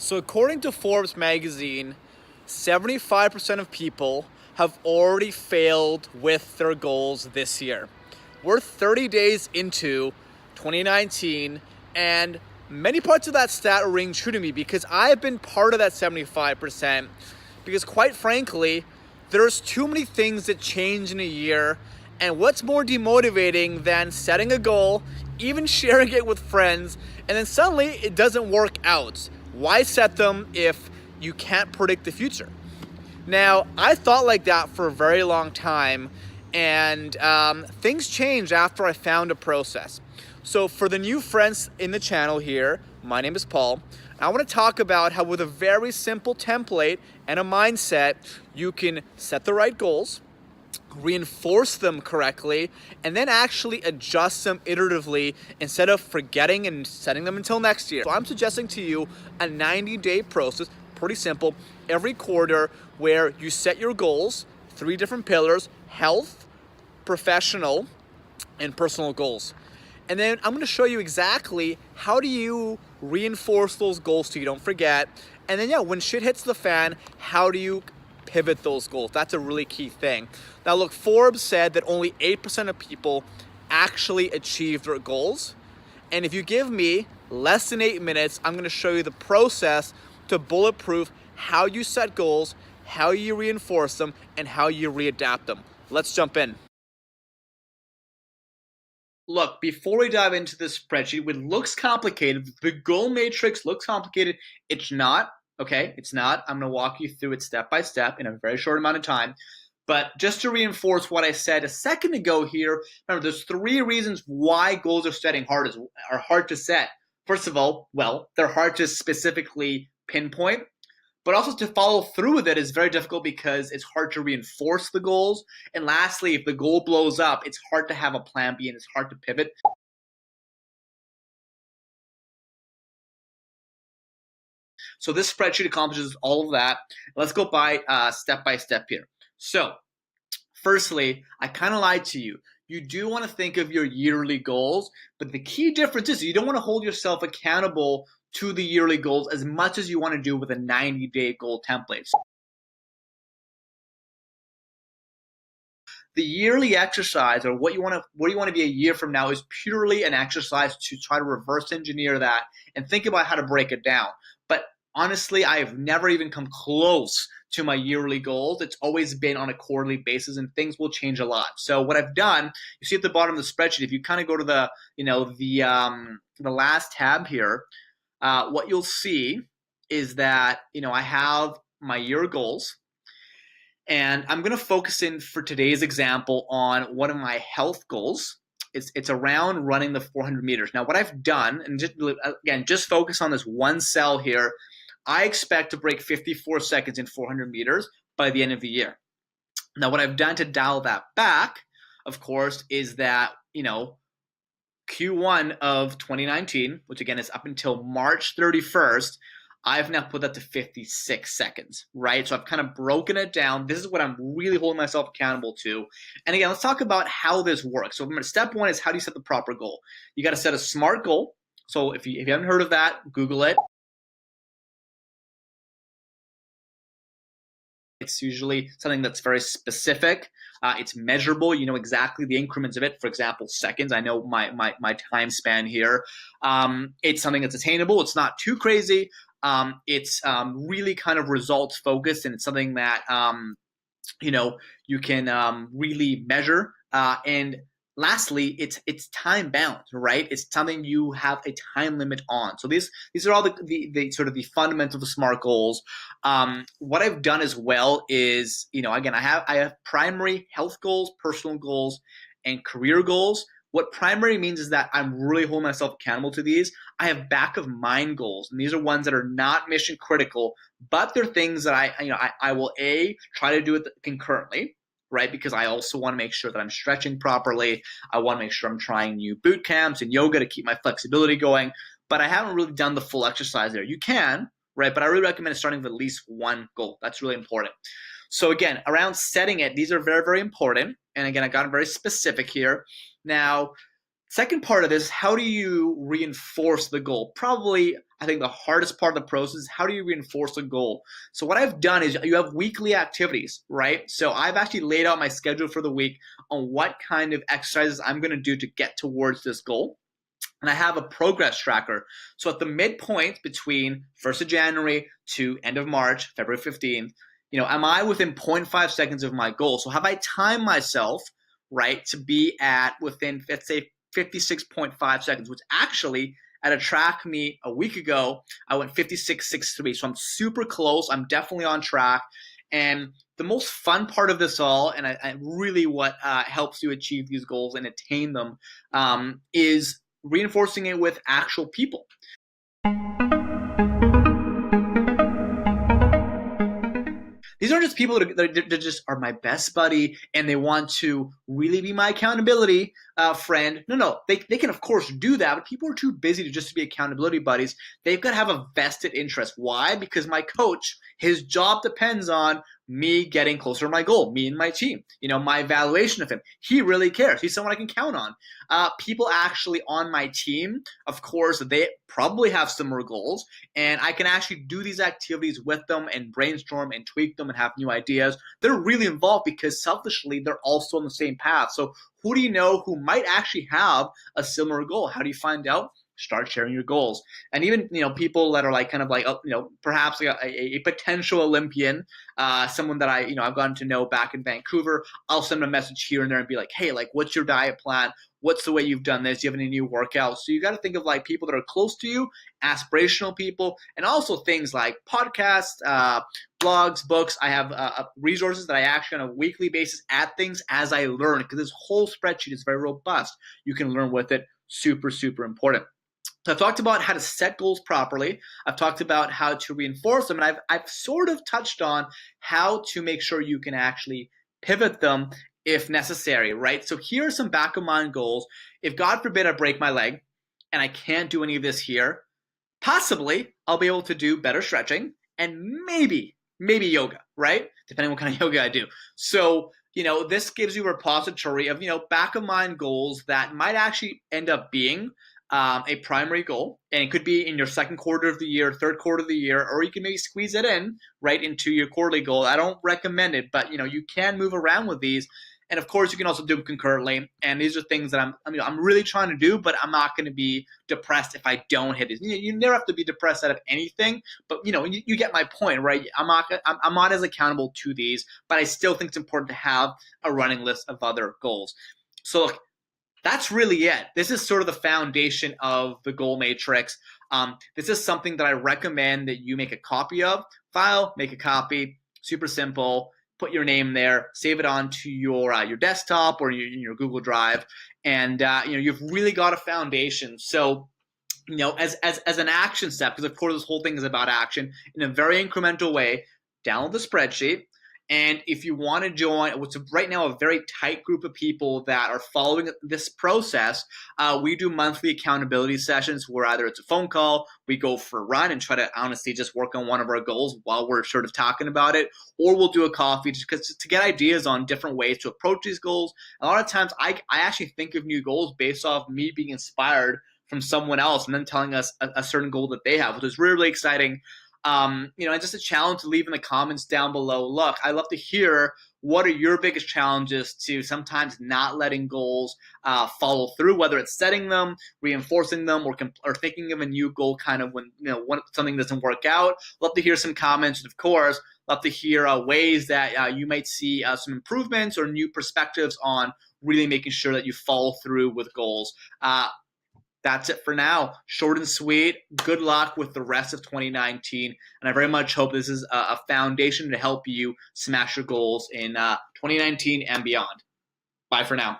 So according to Forbes magazine, 75% of people have already failed with their goals this year. We're 30 days into 2019, and many parts of that stat ring true to me because I have been part of that 75%. Because quite frankly, there's too many things that change in a year, and what's more demotivating than setting a goal, even sharing it with friends, and then suddenly it doesn't work out? Why set them if you can't predict the future? Now, I thought like that for a very long time, and things changed after I found a process. So for the new friends in the channel here, my name is Paul. I want to talk about how with a very simple template and a mindset, you can set the right goals, reinforce them correctly, and then actually adjust them iteratively instead of forgetting and setting them until next year. So I'm suggesting to you a 90-day process, pretty simple, every quarter where you set your goals, 3 different pillars: health, professional, and personal goals. And then I'm going to show you exactly how do you reinforce those goals so you don't forget. And then, when shit hits the fan, how do you pivot those goals? That's a really key thing. Now, look, Forbes said that only 8% of people actually achieve their goals. And if you give me less than 8 minutes, I'm going to show you the process to bulletproof how you set goals, how you reinforce them, and how you readapt them. Let's jump in. Look, before we dive into this spreadsheet, it looks complicated. The goal matrix looks complicated. It's not, okay? It's not. I'm going to walk you through it step by step in a very short amount of time. But just to reinforce what I said a second ago here, remember, there's 3 reasons why goals are hard to set. First of all, they're hard to specifically pinpoint. But also to follow through with it is very difficult because it's hard to reinforce the goals. And lastly, if the goal blows up, it's hard to have a plan B and it's hard to pivot. So this spreadsheet accomplishes all of that. Let's go by step here. So firstly, I kind of lied to you. You do want to think of your yearly goals, but the key difference is you don't want to hold yourself accountable to the yearly goals as much as you want to do with a 90-day goal template. The yearly exercise, or what you want to be a year from now, is purely an exercise to try to reverse engineer that and think about how to break it down. But honestly, I have never even come close to my yearly goals. It's always been on a quarterly basis, and things will change a lot. So what I've done, you see at the bottom of the spreadsheet, if you kind of go to the last tab here, what you'll see is that I have my year goals. And I'm going to focus in for today's example on one of my health goals. It's around running the 400 meters. Now, what I've done, and just focus on this one cell here, I expect to break 54 seconds in 400 meters by the end of the year. Now, what I've done to dial that back, of course, is that, Q1 of 2019, which again is up until March 31st, I've now put that to 56 seconds, right? So I've kind of broken it down. This is what I'm really holding myself accountable to. And again, let's talk about how this works. So remember, step 1 is how do you set the proper goal? You got to set a SMART goal. So if you haven't heard of that, Google it. It's usually something that's very specific. It's measurable. You know exactly the increments of it. For example, seconds. I know my time span here. It's something that's attainable. It's not too crazy. It's really kind of results focused, and it's something that you can really measure. And lastly, it's time bound, right? It's something you have a time limit on. So these are all the sort of the fundamental SMART goals. What I've done as well is, again, I have primary health goals, personal goals, and career goals. What primary means is that I'm really holding myself accountable to these. I have back of mind goals, and these are ones that are not mission critical, but they're things that I will try to do it concurrently, right? Because I also want to make sure that I'm stretching properly. I want to make sure I'm trying new boot camps and yoga to keep my flexibility going, but I haven't really done the full exercise there. You can, right? But I really recommend starting with at least one goal. That's really important. So again, around setting it, these are very, very important. And again, I got very specific here. Now, second part of this, how do you reinforce the goal? Probably I think the hardest part of the process is how do you reinforce a goal? So what I've done is you have weekly activities, right? So I've actually laid out my schedule for the week on what kind of exercises I'm going to do to get towards this goal. And I have a progress tracker. So at the midpoint between 1st of January to end of March, February 15th, am I within zero point 0.5 seconds of my goal? So have I timed myself, right, to be at within, let's say, 56.5 seconds, which actually at a track meet a week ago, I went 56.63. So I'm super close. I'm definitely on track. And the most fun part of this all, and really what helps you achieve these goals and attain them, is reinforcing it with actual people. These aren't just people that just are my best buddy and they want to really be my accountability friend. No, they can of course do that, but people are too busy to just be accountability buddies. They've got to have a vested interest. Why? Because my coach, his job depends on me getting closer to my goal, me and my team, my evaluation of him. He really cares. He's someone I can count on. People actually on my team, of course, they probably have similar goals, and I can actually do these activities with them and brainstorm and tweak them and have new ideas. They're really involved because selfishly, they're also on the same path. So who do you know who might actually have a similar goal? How do you find out? Start sharing your goals. And even people that are like kind of like perhaps like a potential Olympian, someone that I've gotten to know back in Vancouver, I'll send them a message here and there and be like, hey, like, what's your diet plan? What's the way you've done this? Do you have any new workouts? So you got to think of like people that are close to you, aspirational people, and also things like podcasts, blogs, books. I have resources that I actually on a weekly basis add things as I learn, because this whole spreadsheet is very robust. You can learn with it. Super, super important. So I've talked about how to set goals properly. I've talked about how to reinforce them, and I've sort of touched on how to make sure you can actually pivot them if necessary, right? So here are some back of mind goals. If God forbid I break my leg and I can't do any of this here, possibly I'll be able to do better stretching and maybe yoga, right? Depending on what kind of yoga I do. So this gives you a repository of back of mind goals that might actually end up being a primary goal, and it could be in your second quarter of the year, third quarter of the year, or you can maybe squeeze it in right into your quarterly goal. I don't recommend it, but you can move around with these. And of course, you can also do them concurrently. And these are things that I'm really trying to do, but I'm not going to be depressed if I don't hit it. You never have to be depressed out of anything, but you get my point, right? I'm not as accountable to these, but I still think it's important to have a running list of other goals. So look, that's really it. This is sort of the foundation of the goal matrix. This is something that I recommend that you make a copy of. File, make a copy, super simple. Put your name there, save it onto your desktop or your Google Drive, and you've really got a foundation. So as an action step, because of course this whole thing is about action, in a very incremental way, download the spreadsheet. And if you want to join what's right now a very tight group of people that are following this process, we do monthly accountability sessions where either it's a phone call, we go for a run and try to honestly just work on one of our goals while we're sort of talking about it, or we'll do a coffee just to get ideas on different ways to approach these goals. A lot of times I actually think of new goals based off me being inspired from someone else and then telling us a certain goal that they have, which is really, really exciting. And just a challenge to leave in the comments down below. Look, I love to hear what are your biggest challenges to sometimes not letting goals follow through, whether it's setting them, reinforcing them, or thinking of a new goal kind of when something doesn't work out. Love to hear some comments, and of course, love to hear ways that you might see some improvements or new perspectives on really making sure that you follow through with goals. That's it for now. Short and sweet. Good luck with the rest of 2019. And I very much hope this is a foundation to help you smash your goals in 2019 and beyond. Bye for now.